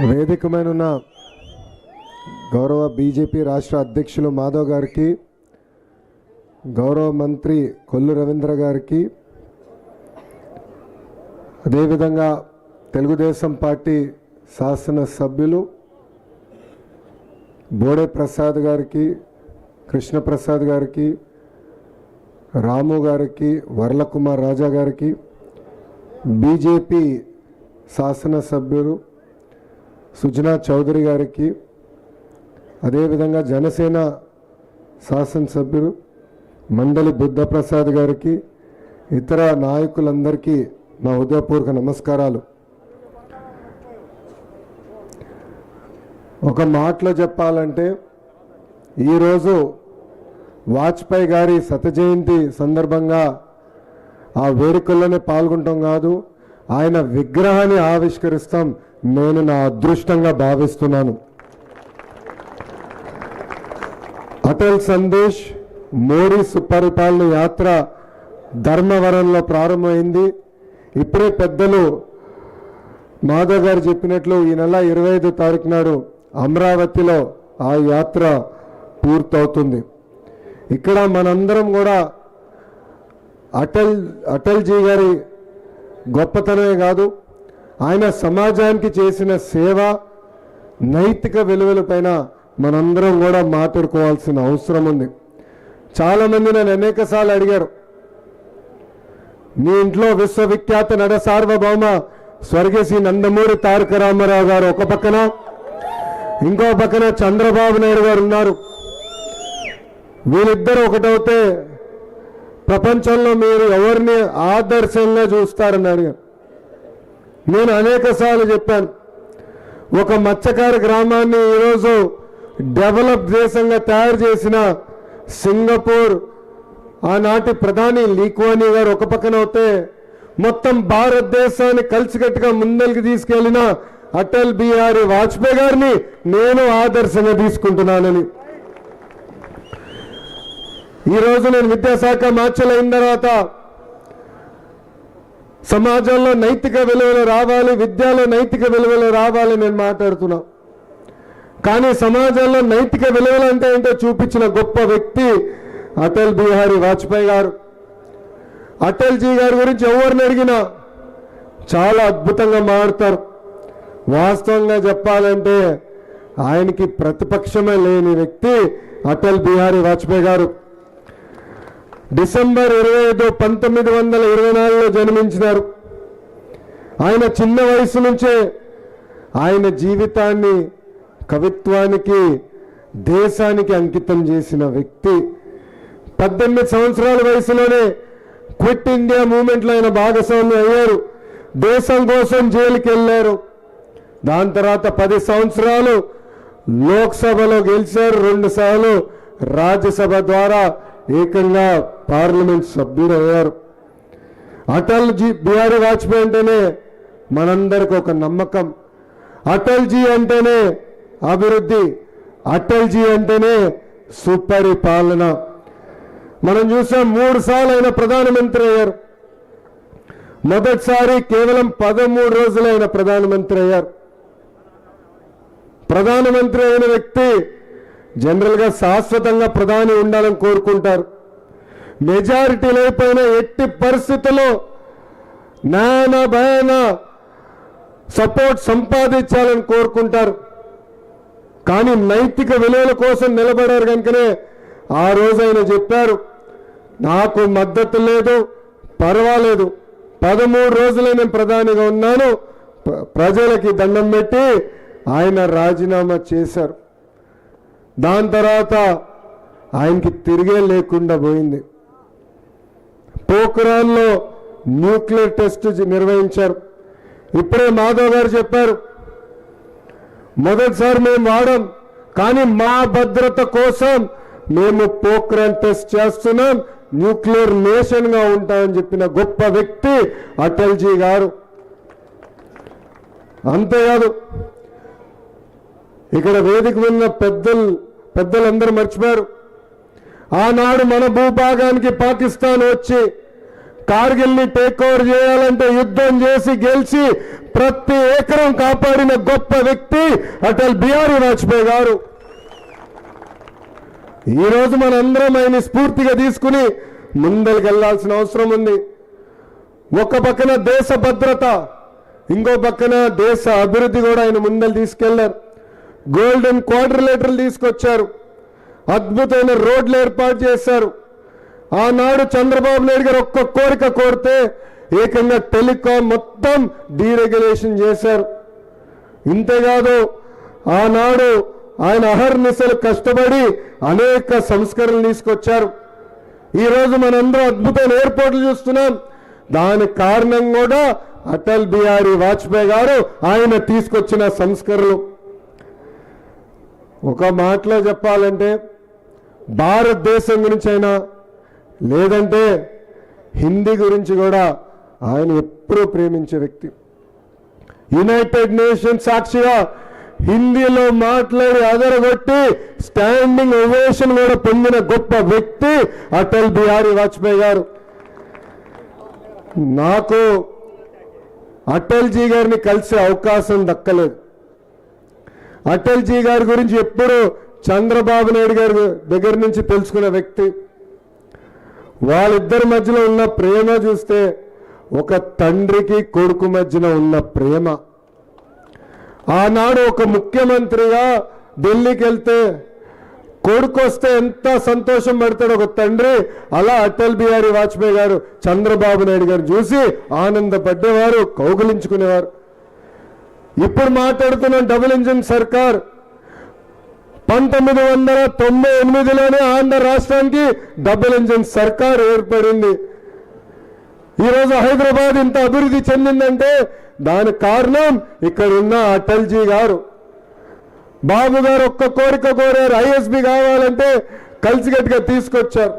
వేదికమైన గౌరవ బీజేపీ రాష్ట్ర అధ్యక్షులు మాధవ్ గారికి, గౌరవ మంత్రి కొల్లు రవీంద్ర గారికి, అదేవిధంగా తెలుగుదేశం పార్టీ శాసనసభ్యులు బోడే ప్రసాద్ గారికి, కృష్ణప్రసాద్ గారికి, రాము గారికి, వర్లకుమార్ రాజా గారికి, బీజేపీ శాసనసభ్యులు సుజనా చౌదరి గారికి, అదేవిధంగా జనసేన శాసనసభ్యులు మండలి బుద్ధప్రసాద్ గారికి, ఇతర నాయకులందరికీ నా హృదయపూర్వక నమస్కారాలు. ఒక మాటలో చెప్పాలంటే ఈరోజు వాజ్పేయి గారి శత జయంతి సందర్భంగా ఆ వేడుకల్లోనే పాల్గొంటాం కాదు, ఆయన విగ్రహాన్ని ఆవిష్కరిస్తాం నేను నా అదృష్టంగా భావిస్తున్నాను. అటల్ సందేశ్ మోడీ సుపరిపాలన యాత్ర ధర్మవరంలో ప్రారంభమైంది. ఇప్పుడే పెద్దలు మాధవ్ గారు చెప్పినట్లు ఈ నెల 25 తారీఖు నాడు అమరావతిలో ఆ యాత్ర పూర్తవుతుంది. ఇక్కడ మనందరం కూడా అటల్జీ గారి గొప్పతనమే కాదు, ఆయన సమాజానికి చేసిన సేవ, నైతిక విలువలపైన మనందరం కూడా మాట్లాడుకోవాల్సిన అవసరం ఉంది. చాలామంది నన్ను అనేకసార్లు అడిగారు, మీ ఇంట్లో విశ్వవిఖ్యాత నట సార్వభౌమ స్వర్గశ్రీ నందమూరి తారక రామారావు గారు ఒక పక్కన, ఇంకో పక్కన చంద్రబాబు నాయుడు గారు ఉన్నారు. వీళ్ళిద్దరూ ఒకటవుతే ప్రపంచంలో మీరు ఎవరిని ఆదర్శంగా చూస్తారని అడిగారు. నేను అనేకసార్లు చెప్పాను, ఒక మత్స్యకార గ్రామాన్ని ఈరోజు డెవలప్ దేశంగా తయారు చేసిన సింగపూర్ ఆనాటి ప్రధాని లీ కువాన్ యూ గారు ఒక పక్కన అవుతే, మొత్తం భారతదేశాన్ని కలిసికట్టుగా ముందరికి తీసుకెళ్లిన అటల్ బిహారీ వాజ్పేయి గారిని నేను ఆదర్శంగా తీసుకుంటున్నానని. ఈరోజు నేను విద్యాశాఖ మార్చలు అయిన తర్వాత సమాజంలో నైతిక విలువలు రావాలి, విద్యలో నైతిక విలువలు రావాలి నేను మాట్లాడుతున్నా. కానీ సమాజంలో నైతిక విలువలు అంటే ఏంటో చూపించిన గొప్ప వ్యక్తి అటల్ బిహారీ వాజ్పేయి గారు. అటల్జీ గారి గురించి ఎవరిని అడిగినా చాలా అద్భుతంగా మాట్లాడతారు. వాస్తవంగా చెప్పాలంటే ఆయనకి ప్రతిపక్షమే లేని వ్యక్తి అటల్ బిహారీ వాజ్పేయి గారు. డిసెంబర్ 25, 1924లో జన్మించినారు. ఆయన చిన్న వయసు నుంచే ఆయన జీవితాన్ని కవిత్వానికి, దేశానికి అంకితం చేసిన వ్యక్తి. 18 సంవత్సరాల వయసులోనే క్విట్ ఇండియా మూవ్మెంట్లో ఆయన భాగస్వామి అయ్యారు. దేశం కోసం జైలుకి వెళ్ళారు. దాని తర్వాత 10 సంవత్సరాలు లోక్సభలో గెలిచారు, 2 సార్లు రాజ్యసభ ద్వారా ఏకంగా పార్లమెంట్ సభ్యుడు అయ్యారు. అటల్ బిహారీ వాజ్పేయి అంటేనే మనందరికి ఒక నమ్మకం. అటల్జీ అంటేనే అభివృద్ధి, అటల్జీ అంటేనే సుపరిపాలన. మనం చూసాం 3 సార్లు ఆయన ప్రధానమంత్రి అయ్యారు. మొదటిసారి కేవలం 13 రోజులు ఆయన ప్రధానమంత్రి అయ్యారు. ప్రధానమంత్రి అయిన వ్యక్తి జనరల్గా శాశ్వతంగా ప్రధాని ఉండాలని కోరుకుంటారు. మెజారిటీ లేకపోయినా ఎట్టి పరిస్థితుల్లో నాయన భయాన సపోర్ట్ సంపాదించాలని కోరుకుంటారు. కానీ నైతిక విలువల కోసం నిలబడారు కనుకనే ఆ రోజు ఆయన చెప్పారు, నాకు మద్దతు లేదు, పర్వాలేదు, 13 రోజులే నేను ప్రధానిగా ఉన్నాను, ప్రజలకి దండం పెట్టి ఆయన రాజీనామా చేశారు. దాని తర్వాత ఆయనకి తిరిగే లేకుండా పోయింది. పోఖ్రాన్లో న్యూక్లియర్ టెస్ట్ నిర్వహించారు. ఇప్పుడే మాధవ్ గారు చెప్పారు, మొదటిసారి మేము వాడాం, కానీ మా భద్రత కోసం మేము పోఖ్రాన్ టెస్ట్ చేస్తున్నాం, న్యూక్లియర్ నేషన్గా ఉంటామని చెప్పిన గొప్ప వ్యక్తి అటల్జీ గారు. అంతేకాదు, ఇక్కడ వేదిక ఉన్న పెద్దలందరూ మర్చిపోయారు, ఆనాడు మన భూభాగానికి పాకిస్తాన్ వచ్చి కార్గిల్ని టేక్ ఓవర్ చేయాలంటే యుద్ధం చేసి గెలిచి ప్రతి ఎకరం కాపాడిన గొప్ప వ్యక్తి అటల్ బిహారీ వాజ్పేయి గారు. ఈరోజు మనందరం ఆయన స్ఫూర్తిగా తీసుకుని ముందరికి వెళ్లాల్సిన అవసరం ఉంది. ఒక పక్కన దేశ భద్రత, ఇంకో పక్కన దేశ అభివృద్ధి కూడా ఆయన ముందలు తీసుకెళ్లారు. గోల్డెన్ క్వాడ్రిలేటరల్ తీసుకొచ్చారు, అద్భుతమైన రోడ్లు ఏర్పాటు చేశారు. ఆనాడు చంద్రబాబు నాయుడు గారు ఒక్క కోరిక కోరితే ఏకంగా టెలికాం మొత్తం డీరెగ్యులేషన్ చేశారు. ఇంతేకాదు ఆనాడు ఆయన అహర్నిశలు కష్టపడి అనేక సంస్కరణలు తీసుకొచ్చారు. ఈరోజు మనందరం అద్భుతమైన ఎయిర్పోర్ట్లు చూస్తున్నాం. దానికి కారణం కూడా అటల్ బిహారీ వాజ్పేయి గారు ఆయన తీసుకొచ్చిన సంస్కరణలు. ఒక మాటలో చెప్పాలంటే భారతదేశం గురించి అయినా లేదంటే హిందీ గురించి కూడా ఆయన ఎప్పుడూ ప్రేమించే వ్యక్తి. యునైటెడ్ నేషన్స్ సాక్షిగా హిందీలో మాట్లాడి అదరగొట్టి స్టాండింగ్ ఓవేషన్ కూడా పొందిన గొప్ప వ్యక్తి అటల్ బిహారీ వాజ్పేయి గారు. నాకు అటల్జీ గారిని కలిసే అవకాశం దక్కలేదు. అటల్జీ గారి గురించి ఎప్పుడు చంద్రబాబు నాయుడు గారి దగ్గర నుంచి తెలుసుకున్న వ్యక్తి. వాళ్ళిద్దరి మధ్యలో ఉన్న ప్రేమ చూస్తే ఒక తండ్రికి కొడుకు మధ్యన ఉన్న ప్రేమ. ఆనాడు ఒక ముఖ్యమంత్రిగా ఢిల్లీకి వెళ్తే కొడుకు వస్తే ఎంత సంతోషం పడతాడు ఒక తండ్రి, అలా అటల్ బిహారీ వాజ్పేయి గారు చంద్రబాబు నాయుడు గారు చూసి ఆనందపడ్డేవారు, కౌగులించుకునేవారు. ఇప్పుడు మాట్లాడుతున్న డబుల్ ఇంజిన్ సర్కార్ 1998లోనే ఆంధ్ర రాష్ట్రానికి డబుల్ ఇంజిన్ సర్కార్ ఏర్పడింది. ఈరోజు హైదరాబాద్ ఇంత అభివృద్ధి చెందిందంటే దానికి కారణం ఇక్కడ ఉన్న అటల్జీ గారు. బాబు గారు ఒక్క కోరిక కోరారు, ఐఎస్బి కావాలంటే కలిసికట్టుగా తీసుకొచ్చారు.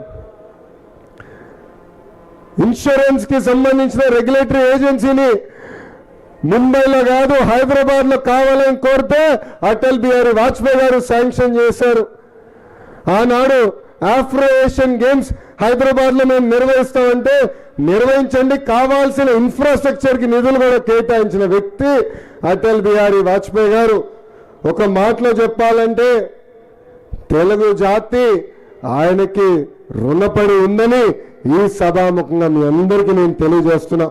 ఇన్సూరెన్స్ కి సంబంధించిన రెగ్యులేటరీ ఏజెన్సీని ముంబైలో కాదు హైదరాబాద్ లో కావాలని కోరితే అటల్ బిహారీ వాజ్పేయి గారు శాంక్షన్ చేశారు. ఆనాడు ఆఫ్రో ఏషియన్ గేమ్స్ హైదరాబాద్ లో మేము నిర్వహిస్తామంటే నిర్వహించండి, కావాల్సిన ఇన్ఫ్రాస్ట్రక్చర్ కి నిధులు కూడా కేటాయించిన వ్యక్తి అటల్ బిహారీ వాజ్పేయి గారు. ఒక మాటలో చెప్పాలంటే తెలుగు జాతి ఆయనకి రుణపడి ఉందని ఈ సభాముఖంగా మీ అందరికీ నేను తెలియజేస్తున్నా.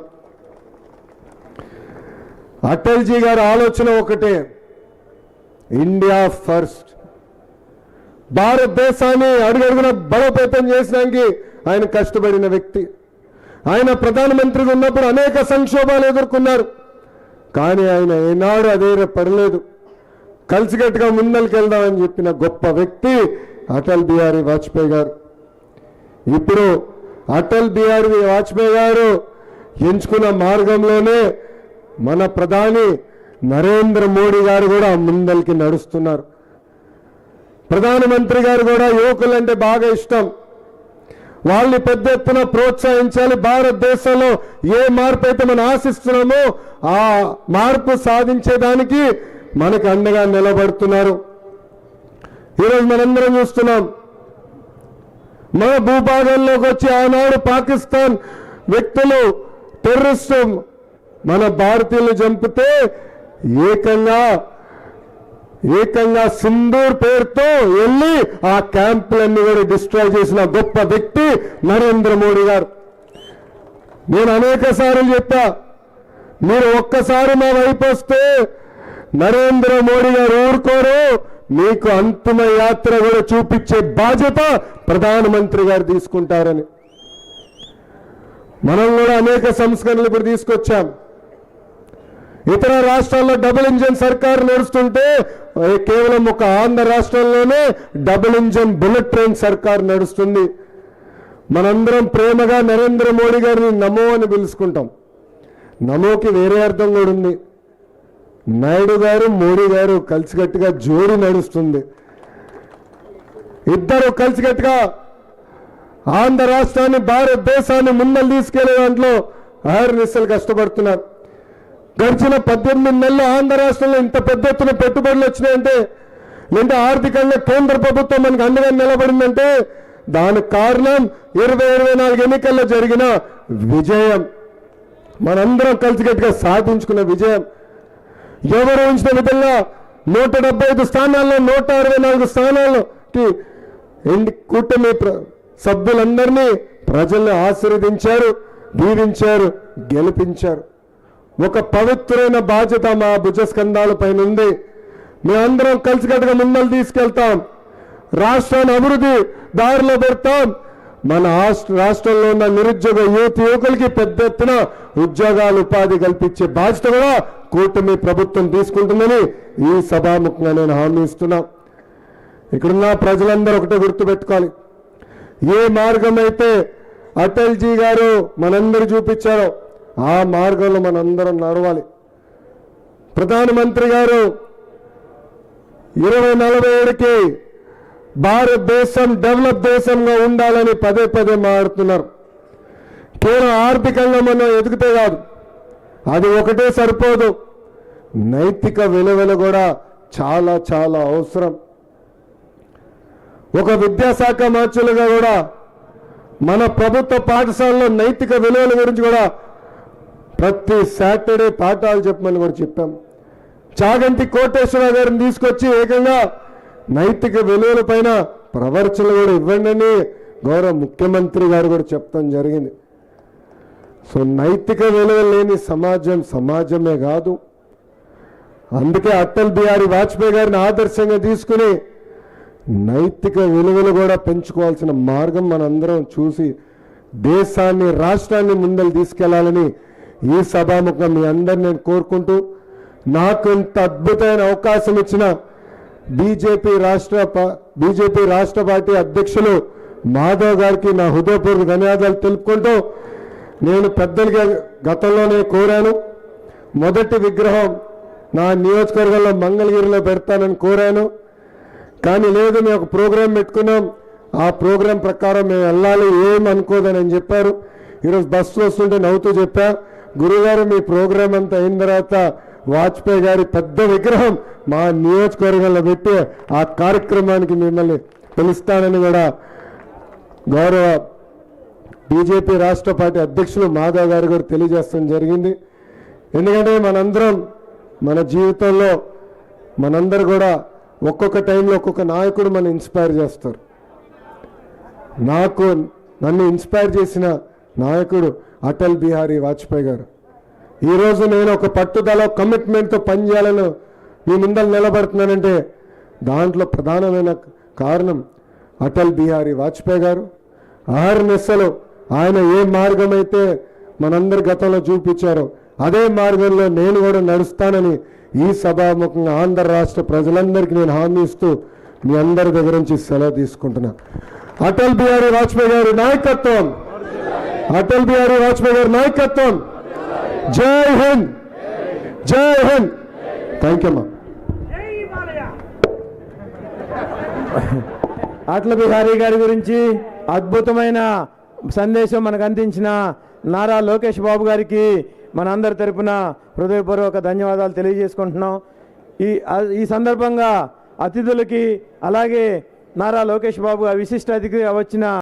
అటల్జీ గారి ఆలోచన ఒకటే, ఇండియా ఫస్ట్. భారతదేశాన్ని అడుగడుగున బలోపేతం చేసడానికి ఆయన కష్టపడిన వ్యక్తి. ఆయన ప్రధానమంత్రిగా ఉన్నప్పుడు అనేక సంక్షోభాలు ఎదుర్కొన్నారు, కానీ ఆయన ఏనాడు అదే పడలేదు. కలిసికట్టుగా ముందరికి వెళ్దామని చెప్పిన గొప్ప వ్యక్తి అటల్ బిహారీ వాజ్పేయి గారు. ఇప్పుడు అటల్ బిహారీ వాజ్పేయి గారు ఎంచుకున్న మార్గంలోనే మన ప్రధాని నరేంద్ర మోడీ గారు కూడా ముందరికి నడుస్తున్నారు. ప్రధానమంత్రి గారు కూడా యువకులంటే బాగా ఇష్టం. వాళ్ళని పెద్ద ఎత్తున ప్రోత్సహించాలి. భారతదేశంలో ఏ మార్పు అయితే మనం ఆశిస్తున్నామో ఆ మార్పు సాధించేదానికి మనకు అండగా నిలబడుతున్నారు. ఈరోజు మనందరం చూస్తున్నాం, మన భూభాగంలోకి వచ్చి ఆనాడు పాకిస్తాన్ వ్యక్తులు టెర్రరిస్టు మన భారతీయులు చంపితే ఏకంగా సింధూర్ పేరుతో వెళ్ళి ఆ క్యాంపులన్నీ కూడా డిస్ట్రాయ్ చేసిన గొప్ప వ్యక్తి నరేంద్ర మోడీ గారు. నేను అనేక సార్లు చెప్పా, మీరు ఒక్కసారి మా వైపు వస్తే నరేంద్ర మోడీ గారు ఊరుకోరు, మీకు అంతిమ యాత్ర కూడా చూపించే బాధ్యత ప్రధానమంత్రి గారు తీసుకుంటారని. మనం కూడా అనేక సంస్కరణలు ఇప్పుడు తీసుకొచ్చాం. ఇతర రాష్ట్రాల్లో డబుల్ ఇంజిన్ సర్కారు నడుస్తుంటే కేవలం ఒక ఆంధ్ర రాష్ట్రంలోనే డబుల్ ఇంజిన్ బుల్లెట్ ట్రైన్ సర్కారు నడుస్తుంది. మనందరం ప్రేమగా నరేంద్ర మోడీ గారిని నమో అని పిలుచుకుంటాం. నమోకి వేరే అర్థం కూడా ఉంది. నాయుడు గారు మోడీ గారు కలిసికట్టుగా జోడి నడుస్తుంది. ఇద్దరు కలిసికట్టుగా ఆంధ్ర రాష్ట్రాన్ని భారతదేశాన్ని ముందలు తీసుకెళ్లే దాంట్లో అహర్నిశలు కష్టపడుతున్నారు. గడిచిన 18 నెలలు ఆంధ్ర రాష్ట్రంలో ఇంత పెద్ద ఎత్తున పెట్టుబడులు వచ్చినాయంటే, లేదా ఆర్థికంగా కేంద్ర ప్రభుత్వం మనకు అండగా నిలబడిందంటే దానికి కారణం 2024 ఎన్నికల్లో జరిగిన విజయం. మనందరం కలిసికట్టుగా సాధించుకున్న విజయం. ఎవరు ఉంచిన విధంగా 175 స్థానాల్లో 164 స్థానాలకి కూటమి సభ్యులందరినీ ప్రజల్ని ఆశీర్వదించారు, దీవించారు, గెలిపించారు. ఒక పవిత్రమైన బాధ్యత మా భుజస్కంధాల పైన ఉంది. మేమందరం కలిసికట్టుగా ముందలు తీసుకెళ్తాం, రాష్ట్రాన్ని అభివృద్ధి దారిలో పెడతాం. మన రాష్ట్రంలో ఉన్న నిరుద్యోగ యువకులకి పెద్ద ఎత్తున ఉద్యోగాలు, ఉపాధి కల్పించే బాధ్యత కూడా కూటమి ప్రభుత్వం తీసుకుంటుందని ఈ సభాముఖంగా నేను హామీ ఇస్తున్నా. ఇక్కడున్న ప్రజలందరూ ఒకటే గుర్తుపెట్టుకోవాలి, ఏ మార్గం అయితే అటల్జీ గారు మనందరూ చూపించారో ఆ మార్గంలో మనందరం నడవాలి. ప్రధానమంత్రి గారు 2047కి భారతదేశం డెవలప్ దేశంగా ఉండాలని పదే పదే మాట్లాడుతున్నారు. కేవలం ఆర్థికంగా మనం ఎదుగుతే కాదు, అది ఒకటే సరిపోదు, నైతిక విలువలు కూడా చాలా చాలా అవసరం. ఒక విద్యాశాఖ మంత్రులుగా కూడా మన ప్రభుత్వ పాఠశాలలో నైతిక విలువల గురించి కూడా ప్రతి సాటర్డే పాఠాలు చెప్పమని కూడా చెప్పాం. చాగంటి కోటేశ్వరరావు గారిని తీసుకొచ్చి ఏకంగా నైతిక విలువల పైన ప్రవర్చనలు కూడా ఇవ్వండి అని గౌరవ ముఖ్యమంత్రి గారు కూడా చెప్పడం జరిగింది. సో నైతిక విలువలు లేని సమాజమే కాదు. అందుకే అటల్ బిహారీ వాజ్పేయి గారిని ఆదర్శంగా తీసుకుని నైతిక విలువలు కూడా పెంచుకోవాల్సిన మార్గం మనందరం చూసి దేశాన్ని, రాష్ట్రాన్ని ముందలు తీసుకెళ్లాలని ఈ సభాముఖంగా మీ అందరిని నేను కోరుకుంటూ, నాకు ఇంత అద్భుతమైన అవకాశం ఇచ్చిన బీజేపీ రాష్ట్ర పార్టీ అధ్యక్షులు మాధవ్ గారికి నా హృదయపూర్వక ధన్యవాదాలు తెలుపుకుంటూ, నేను పెద్దలుగా గతంలోనే కోరాను, మొదటి విగ్రహం నా నియోజకవర్గంలో మంగళగిరిలో పెడతానని కోరాను. కానీ లేదు, మేము ఒక ప్రోగ్రాం పెట్టుకున్నాం, ఆ ప్రోగ్రాం ప్రకారం మేము వెళ్ళాలి, ఏం అనుకోదని చెప్పారు. ఈరోజు బస్సులో వస్తుంటే నవ్వుతూ చెప్పా, గురుగారు మీ ప్రోగ్రాం అంతా అయిన తర్వాత వాజ్పేయి గారి పెద్ద విగ్రహం మా నియోజకవర్గంలో పెట్టి ఆ కార్యక్రమానికి మిమ్మల్ని పిలుస్తానని కూడా గౌరవ బీజేపీ రాష్ట్ర పార్టీ అధ్యక్షులు మాధవ్ గారు కూడా తెలియజేస్తడం జరిగింది. ఎందుకంటే మనందరం మన జీవితంలో మనందరూ కూడా ఒక్కొక్క టైంలో ఒక్కొక్క నాయకుడు మనం ఇన్స్పైర్ చేస్తారు. నన్ను ఇన్స్పైర్ చేసిన నాయకుడు అటల్ బిహారీ వాజ్పేయి గారు. ఈరోజు నేను ఒక పట్టుదల, కమిట్మెంట్తో పనిచేయాలని మీ ముందర నిలబడుతున్నానంటే దాంట్లో ప్రధానమైన కారణం అటల్ బిహారీ వాజ్పేయి గారు. అహర్నిశలు ఆయన ఏ మార్గం అయితే మనందరి గతంలో చూపించారో అదే మార్గంలో నేను కూడా నడుస్తానని ఈ సభాముఖంగా ఆంధ్ర రాష్ట్ర ప్రజలందరికీ నేను హామీ ఇస్తూ మీ అందరి దగ్గర నుంచి సెలవు తీసుకుంటున్నా. అటల్ బిహారీ వాజ్పేయి గారి నాయకత్వం, అటల్ బిహారీ వాజ్పేయి గారి నాయకత్వం. జై హింద్, జై హింద్. థ్యాంక్ యూ అమ్మా. అటల్ బిహారీ గారి గురించి అద్భుతమైన సందేశం మనకు అందించిన నారా లోకేష్ బాబు గారికి మనందరి తరపున హృదయపూర్వక ధన్యవాదాలు తెలియజేసుకుంటున్నాం. ఈ సందర్భంగా అతిథులకి అలాగే నారా లోకేష్ బాబు విశిష్ట అతిథిగా వచ్చిన